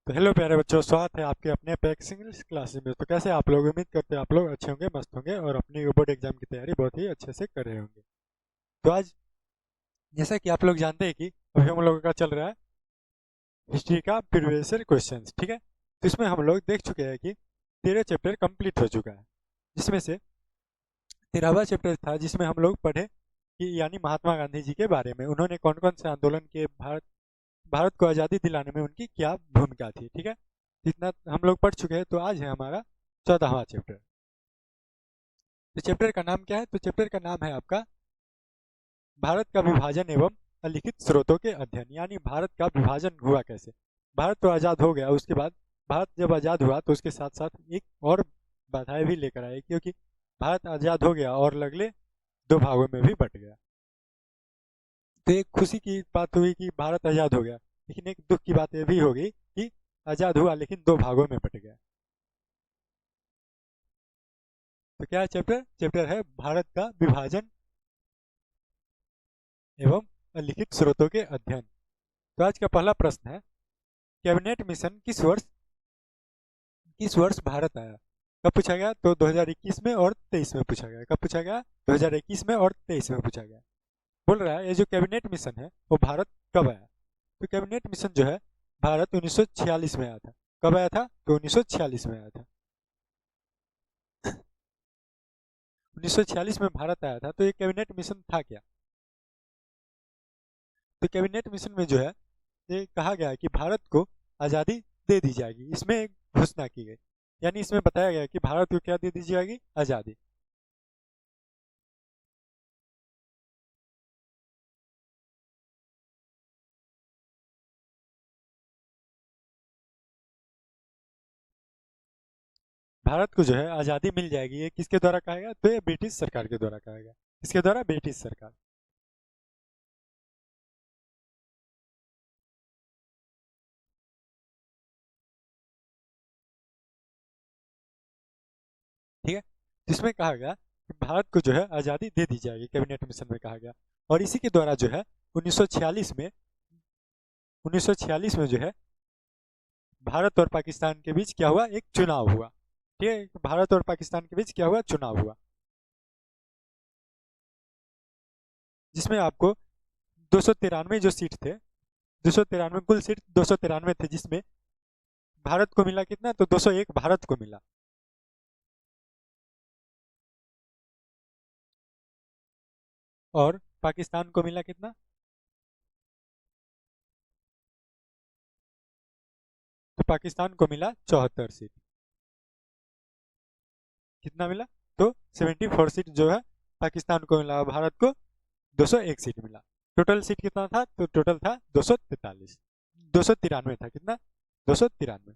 तो हेलो प्यारे बच्चों, स्वागत है आपके अपने अपेक्स इंग्लिश क्लासेस में। तो कैसे आप लोग, उम्मीद करते हैं आप लोग अच्छे होंगे, मस्त होंगे और अपनी बोर्ड एग्जाम की तैयारी बहुत ही अच्छे से कर रहे होंगे। तो आज जैसा कि आप लोग जानते हैं कि अभी हम लोगों का चल रहा है हिस्ट्री का प्रीवियस ईयर क्वेश्चंस, ठीक है। तो इसमें हम लोग देख चुके हैं कि 13 चैप्टर कंप्लीट हो चुका है, जिसमें से 13वां चैप्टर था जिसमें हम लोग पढ़े कि यानी महात्मा गांधी जी के बारे में उन्होंने कौन कौन से आंदोलन के भारत को आज़ादी दिलाने में उनकी क्या भूमिका थी, ठीक है। इतना हम लोग पढ़ चुके हैं। तो आज है हमारा 14वां चैप्टर। तो चैप्टर का नाम क्या है? तो चैप्टर का नाम है आपका भारत का विभाजन एवं अलिखित स्रोतों के अध्ययन, यानी भारत का विभाजन हुआ कैसे। भारत तो आज़ाद हो गया, उसके बाद भारत जब आज़ाद हुआ तो उसके साथ साथ एक और बाधाएं भी लेकर आए, क्योंकि भारत आज़ाद हो गया और लगले दो भागों में भी बट गया। तो एक खुशी की बात हुई कि भारत आज़ाद हो गया, लेकिन एक दुख की बात यह भी हो गई कि आज़ाद हुआ लेकिन दो भागों में बट गया। तो क्या है चैप्टर? चैप्टर है भारत का विभाजन एवं अलिखित स्रोतों के अध्ययन। तो आज का पहला प्रश्न है, कैबिनेट मिशन किस वर्ष भारत आया? कब पूछा गया? तो 2021 में और 23 में पूछा गया। कब पूछा गया? 2021 में और 23 में पूछा गया। बोल रहा है ये जो कैबिनेट मिशन है वो भारत कब आया? तो कैबिनेट मिशन जो है भारत 1946 में आया था। कब आया था? तो 1946 में आया था। 1946 में भारत आया था। तो ये कैबिनेट मिशन था क्या? तो कैबिनेट मिशन में जो है ये कहा गया है कि भारत को आज़ादी दे दी जाएगी, इसमें एक घोषणा की गई, यानी इसमें बताया गया कि भारत को क्या दे दी जाएगी? आज़ादी। भारत को जो है आज़ादी मिल जाएगी, ये किसके द्वारा कहा गया? तो ये ब्रिटिश सरकार के द्वारा कहा गया। किसके द्वारा? ब्रिटिश सरकार। ठीक है, जिसमें कहा गया कि भारत को जो है आज़ादी दे दी जाएगी, कैबिनेट मिशन में कहा गया। और इसी के द्वारा जो है 1946 में 1946 में जो है भारत और पाकिस्तान के बीच क्या हुआ? एक चुनाव हुआ। ठीक है, भारत और पाकिस्तान के बीच क्या हुआ? चुनाव हुआ, जिसमें आपको 293 जो सीट थे, 293 कुल सीट 293 थे, जिसमें भारत को मिला कितना? तो 201 भारत को मिला। और पाकिस्तान को मिला कितना? तो पाकिस्तान को मिला 74 सीट। कितना मिला? तो 74 सीट जो है पाकिस्तान को मिला, भारत को 201 सीट मिला। टोटल सीट कितना था? तो टोटल था 243, 293 था। कितना? 293।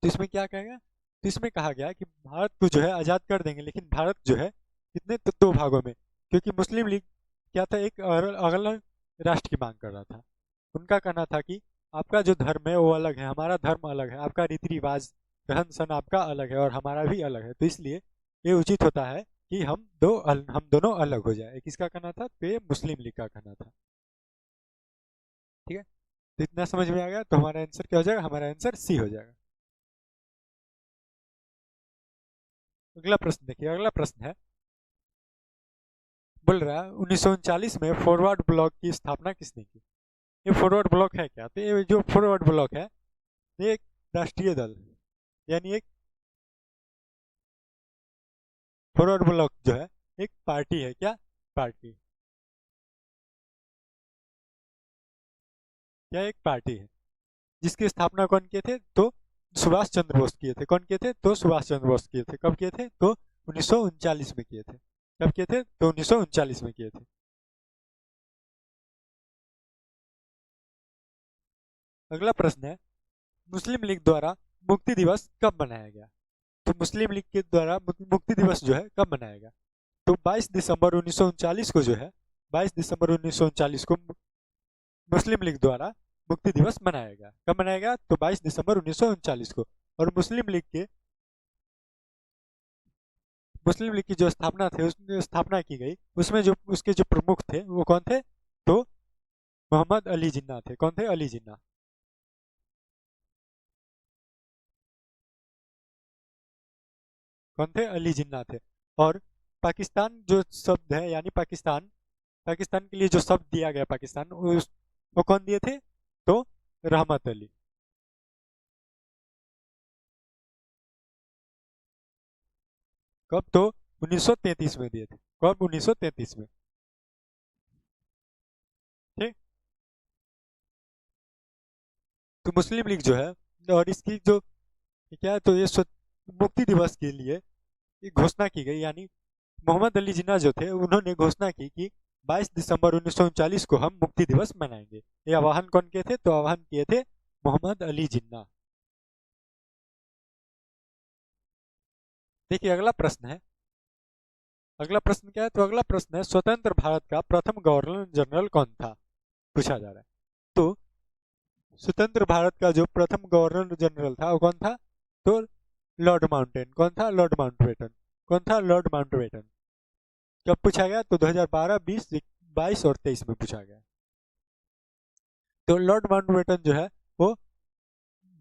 तो इसमें क्या कहेगा? तो इसमें कहा गया कि भारत को जो है आज़ाद कर देंगे, लेकिन भारत जो है कितने? तो दो भागों में, क्योंकि मुस्लिम लीग क्या था? एक अलग राष्ट्र की मांग कर रहा था। उनका कहना था कि आपका जो धर्म है वो अलग है, हमारा धर्म अलग है, आपका रीति रिवाज रहन सहन आपका अलग है और हमारा भी अलग है, तो इसलिए ये उचित होता है कि हम दोनों अलग हो जाए। किसका कहना था? तो ये मुस्लिम लीग का कहना था। ठीक है, तो इतना समझ में आ गया। तो हमारा आंसर क्या हो जाएगा? हमारा आंसर सी हो जाएगा। अगला प्रश्न देखिए, अगला प्रश्न है, बोल रहा है 1939 में फॉरवर्ड ब्लॉक की स्थापना किसने की? ये फॉरवर्ड ब्लॉक है क्या? तो ये जो फॉरवर्ड ब्लॉक है ये एक राष्ट्रीय दल, यानी एक फॉरवर्ड ब्लॉक जो है एक पार्टी है। क्या पार्टी? क्या एक पार्टी है जिसकी स्थापना कौन किए थे? तो सुभाष चंद्र बोस किए थे। कौन किए थे? तो सुभाष चंद्र बोस किए थे। कब किए थे? तो 1939 में किए थे। कब किए थे? तो 1939 में किए थे। अगला प्रश्न है, मुस्लिम लीग द्वारा मुक्ति दिवस कब मनाया गया? तो मुस्लिम लीग के द्वारा मुक्ति दिवस जो है कब मनाया गया? तो 22 दिसंबर 1939 को जो है 22 दिसंबर 1939 को मुस्लिम लीग द्वारा मुक्ति दिवस मनाया गया। कब मनाया गया? तो 22 दिसंबर 1939 को। और मुस्लिम लीग की जो स्थापना थे, उसने स्थापना की गई, उसमें जो उसके जो प्रमुख थे वो कौन थे? तो मोहम्मद अली जिन्ना थे। कौन थे? अली जिन्ना। कौन थे? अली जिन्ना थे। और पाकिस्तान जो शब्द है, यानी पाकिस्तान, पाकिस्तान के लिए जो शब्द दिया गया पाकिस्तान, वो कौन दिए थे? तो रहमत अली। कब? तो 1933 में दिए थे। कब? 1933 में। ठीक। तो मुस्लिम लीग जो है, और इसकी जो क्या है, तो ये मुक्ति दिवस के लिए एक घोषणा की गई, यानी मोहम्मद अली जिन्ना जो थे उन्होंने घोषणा की कि 22 दिसंबर 1939 को हम मुक्ति दिवस मनाएंगे। ये आह्वान कौन किए थे? तो आह्वान किए थे मोहम्मद अली जिन्ना। देखिए अगला प्रश्न है। अगला प्रश्न क्या है? तो अगला प्रश्न है, स्वतंत्र भारत का प्रथम गवर्नर जनरल कौन था? पूछा जा रहा है। तो स्वतंत्र भारत का जो प्रथम गवर्नर जनरल था वो कौन था? तो लॉर्ड माउंटेन। कौन था? Lord Mountbatten. कौन था? Lord Mountbatten. कब पूछा गया? तो 2012, 20, 22 और 23 में पूछा गया। तो लॉर्ड माउंटबेटन जो है वो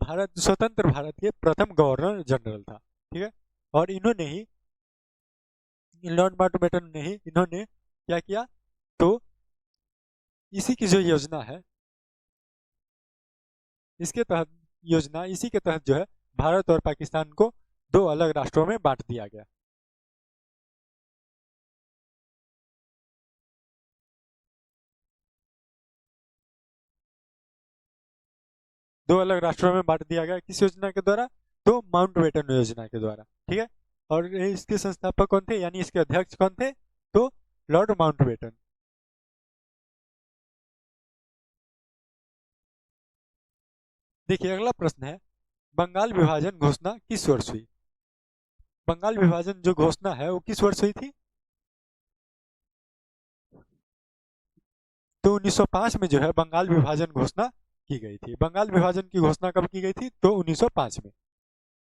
भारत, स्वतंत्र भारत के प्रथम गवर्नर जनरल था। ठीक है। और इन्होंने ही, लॉर्ड माउंटबेटन ने ही, इन्होंने क्या किया? तो इसी की जो योजना है, इसके तहत, योजना इसी के तहत जो है भारत और पाकिस्तान को दो अलग राष्ट्रों में बांट दिया गया। दो अलग राष्ट्रों में बांट दिया गया किस योजना के द्वारा? तो माउंटबेटन योजना के द्वारा। ठीक है। और इसके संस्थापक कौन थे, यानी इसके अध्यक्ष कौन थे? तो लॉर्ड माउंटबेटन। देखिए अगला प्रश्न है, बंगाल विभाजन घोषणा किस वर्ष हुई? बंगाल विभाजन जो घोषणा है वो किस वर्ष हुई थी? तो 1905 में जो है बंगाल विभाजन घोषणा की गई थी। बंगाल विभाजन की घोषणा कब की गई थी? तो 1905 में।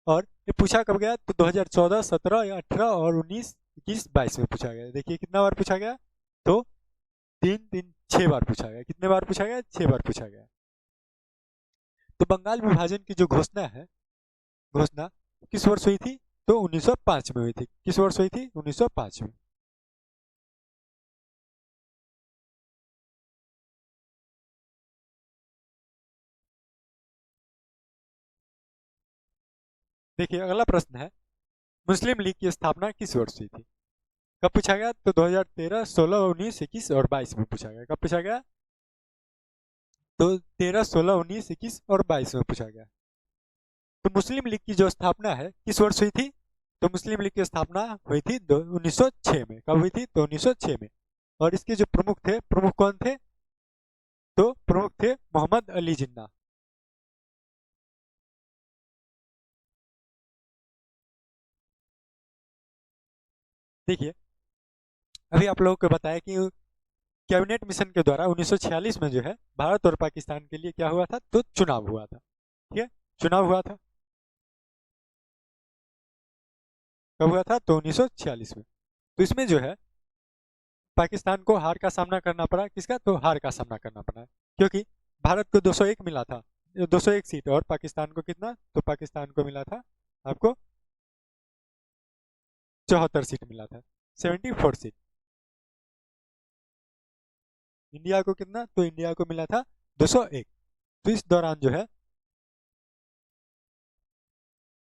और ये पूछा कब गया? तो 2014, 17 या 18 और 19, 21, 22 में पूछा गया। देखिए कितना बार पूछा गया? तो तीन तीन 6 बार पूछा गया। कितने बार पूछा गया? 6 बार पूछा गया। तो बंगाल विभाजन की जो घोषणा है, घोषणा किस वर्ष हुई थी? तो 1905 में हुई थी। किस वर्ष हुई थी? 1905 में। देखिए अगला प्रश्न है, मुस्लिम लीग की स्थापना किस वर्ष हुई थी? कब पूछा गया? तो 2013, 16, 19, 21 और 22 में पूछा गया। कब पूछा गया? तो 13, 16, 19, 21 और 22 में पूछा गया। तो मुस्लिम लीग की जो स्थापना है किस वर्ष हुई थी? तो मुस्लिम लीग की स्थापना हुई थी 1906 में। कब हुई थी? तो 1906 में। और इसके जो प्रमुख थे, प्रमुख कौन थे? तो प्रमुख थे मोहम्मद अली जिन्ना। देखिए अभी आप लोगों को बताया कि कैबिनेट मिशन के द्वारा 1946 में जो है भारत और पाकिस्तान के लिए क्या हुआ था? तो चुनाव हुआ था। ठीक है। चुनाव हुआ था। कब हुआ था? तो 1946 में। तो इसमें जो है पाकिस्तान को हार का सामना करना पड़ा। किसका? तो हार का सामना करना पड़ा, क्योंकि भारत को 201 मिला था, 201 सीट, और पाकिस्तान को कितना? तो पाकिस्तान को मिला था आपको 74 सीट मिला था, 74 सीट। इंडिया को कितना? तो इंडिया को मिला था 201। तो इस दौरान जो है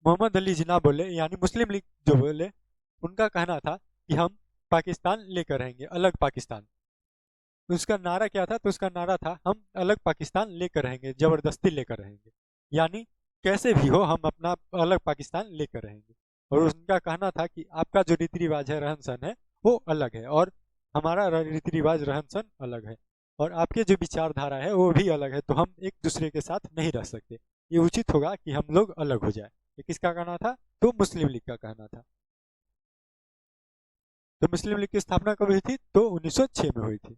मोहम्मद अली जिन्ना बोले, यानी मुस्लिम लीग जो बोले, उनका कहना था कि हम पाकिस्तान लेकर रहेंगे, अलग पाकिस्तान। तो उसका नारा क्या था? तो उसका नारा था, हम अलग पाकिस्तान लेकर रहेंगे, जबरदस्ती लेकर रहेंगे, यानी कैसे भी हो हम अपना अलग पाकिस्तान लेकर रहेंगे। और उनका कहना था कि आपका जो रीति रिवाज है, रहन सहन है, वो अलग है, और हमारा रीति रिवाज रहन सहन अलग है, और आपके जो विचारधारा है वो भी अलग है, तो हम एक दूसरे के साथ नहीं रह सकते। ये उचित होगा कि हम लोग अलग हो जाए। ये किसका कहना था? तो मुस्लिम लीग का कहना था। तो मुस्लिम लीग की स्थापना कब हुई थी? तो 1906 में हुई थी।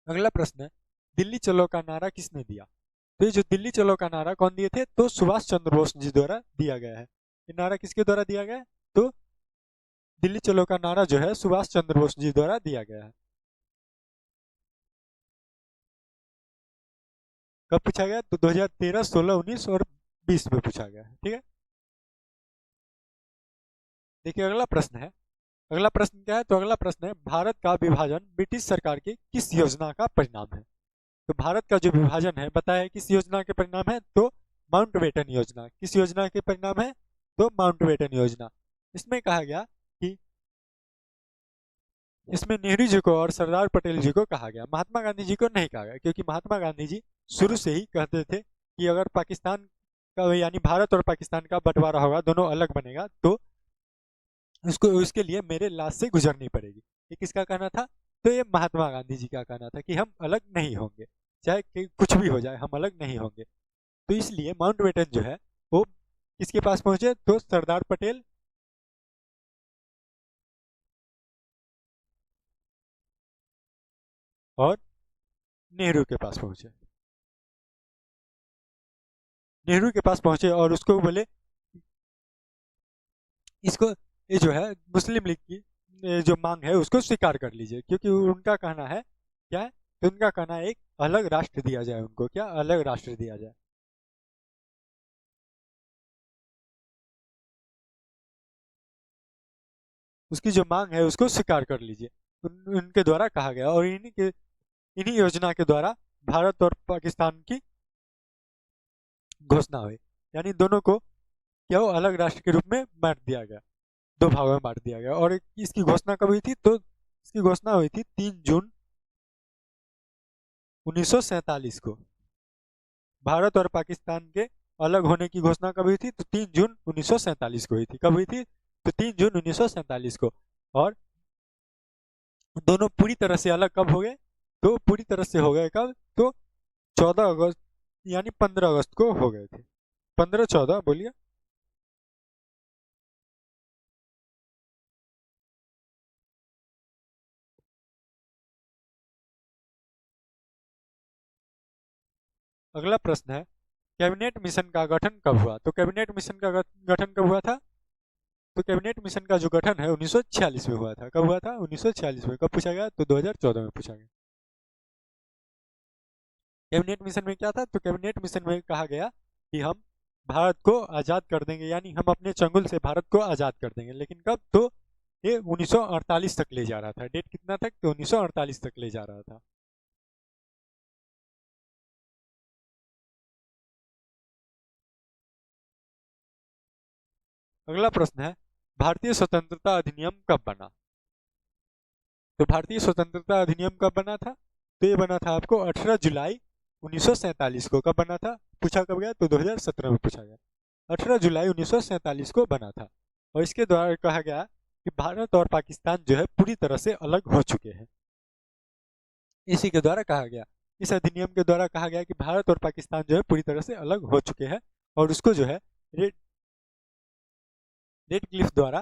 अगला प्रश्न है, दिल्ली चलो का नारा किसने दिया? तो ये जो दिल्ली चलो का नारा कौन दिए थे? तो सुभाष चंद्र बोस जी द्वारा दिया गया है। ये नारा किसके द्वारा दिया गया है? तो दिल्ली चलो का नारा जो है सुभाष चंद्र बोस जी द्वारा दिया गया है। कब पूछा गया? तो 2013, 16, 19 और 20 में पूछा गया है। ठीक है, देखिए अगला प्रश्न है। अगला प्रश्न क्या है? तो अगला प्रश्न है, भारत का विभाजन ब्रिटिश सरकार की किस योजना का परिणाम है? तो भारत का जो विभाजन है बताया किस योजना के परिणाम है? तो माउंटबेटन योजना। किस योजना के परिणाम है? तो माउंटबेटन योजना। इसमें कहा गया कि इसमें नेहरू जी को और सरदार पटेल जी को कहा गया, महात्मा गांधी जी को नहीं कहा गया, क्योंकि महात्मा गांधी जी शुरू से ही कहते थे कि अगर पाकिस्तान का यानी भारत और पाकिस्तान का बंटवारा होगा, दोनों अलग बनेगा, तो उसको उसके लिए मेरे लाश से गुजरनी पड़ेगी। ये किसका कहना था? तो ये महात्मा गांधी जी का कहना था कि हम अलग नहीं होंगे, चाहे कुछ भी हो जाए हम अलग नहीं होंगे। तो इसलिए माउंटबेटन जो है वो किसके पास पहुंचे? तो सरदार पटेल और नेहरू के पास पहुंचे। नेहरू के पास पहुंचे और उसको बोले इसको, ये जो है मुस्लिम लीग की जो मांग है उसको स्वीकार कर लीजिए, क्योंकि उनका कहना है क्या है? तो उनका कहना है एक अलग राष्ट्र दिया जाए उनको, क्या अलग राष्ट्र दिया जाए। उसकी जो मांग है उसको स्वीकार कर लीजिए, उनके द्वारा कहा गया। और इन्हीं योजना के द्वारा भारत और पाकिस्तान की घोषणा हुई, यानी दोनों को क्या वो अलग राष्ट्र के रूप में बांट दिया गया, दो भागों में बांट दिया गया। और इसकी घोषणा कब हुई थी? तो इसकी घोषणा हुई थी 3 जून 1947 को। भारत और पाकिस्तान के अलग होने की घोषणा कब हुई थी? तो 3 जून 1947 को हुई थी। कब हुई थी? तो 3 जून 1947 को। और दोनों पूरी तरह से अलग कब हो गए? तो पूरी तरह से हो गए कब? तो 14 अगस्त, यानी 15 अगस्त को हो गए थे। 15, 14 बोलिए। अगला प्रश्न है, कैबिनेट मिशन का गठन कब हुआ? तो कैबिनेट मिशन का गठन कब हुआ था? तो कैबिनेट मिशन का जो गठन है 1946 में हुआ था। कब हुआ था? 1946 में। कब पूछा गया? तो 2014 में पूछा गया। कैबिनेट मिशन में क्या था? तो कैबिनेट मिशन में कहा गया कि हम भारत को आज़ाद कर देंगे, यानी हम अपने चंगुल से भारत को आज़ाद कर देंगे। लेकिन कब? तो ये 1948 तक ले जा रहा था। डेट कितना तक? तो 1948 तक ले जा रहा था। अगला प्रश्न है, भारतीय स्वतंत्रता अधिनियम कब बना? तो भारतीय स्वतंत्रता अधिनियम कब बना था? तो ये बना था आपको 18 जुलाई 1947 को। कब बना था? पूछा कब गया? तो 2017 में पूछा गया। 18 जुलाई 1947 को बना था। और इसके द्वारा कहा गया कि भारत और पाकिस्तान जो है पूरी तरह से अलग हो चुके हैं। इसी के द्वारा कहा गया, इस अधिनियम के द्वारा कहा गया कि भारत और पाकिस्तान जो है पूरी तरह से अलग हो चुके हैं। और उसको जो है रेड रेड क्लिफ द्वारा,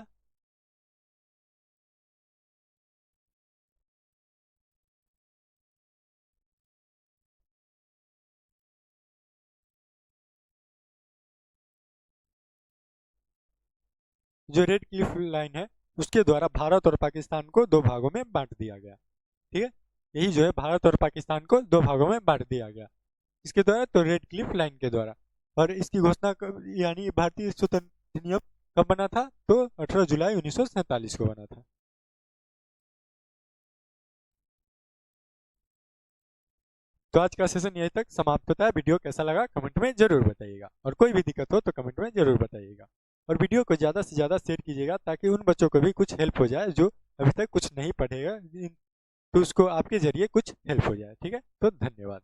जो रेड क्लिफ लाइन है उसके द्वारा भारत और पाकिस्तान को दो भागों में बांट दिया गया। ठीक है, यही जो है भारत और पाकिस्तान को दो भागों में बांट दिया गया इसके द्वारा, तो रेड क्लिफ लाइन के द्वारा। और इसकी घोषणा यानी भारतीय स्वतंत्र अधिनियम कब बना था? तो 18 जुलाई 1947 को बना था। तो आज का सेशन यहीं तक समाप्त होता है। वीडियो कैसा लगा कमेंट में जरूर बताइएगा, और कोई भी दिक्कत हो तो कमेंट में जरूर बताइएगा। और वीडियो को ज़्यादा से ज़्यादा शेयर कीजिएगा, ताकि उन बच्चों को भी कुछ हेल्प हो जाए जो अभी तक कुछ नहीं पढ़ेगा, तो उसको आपके जरिए कुछ हेल्प हो जाए। ठीक है, तो धन्यवाद।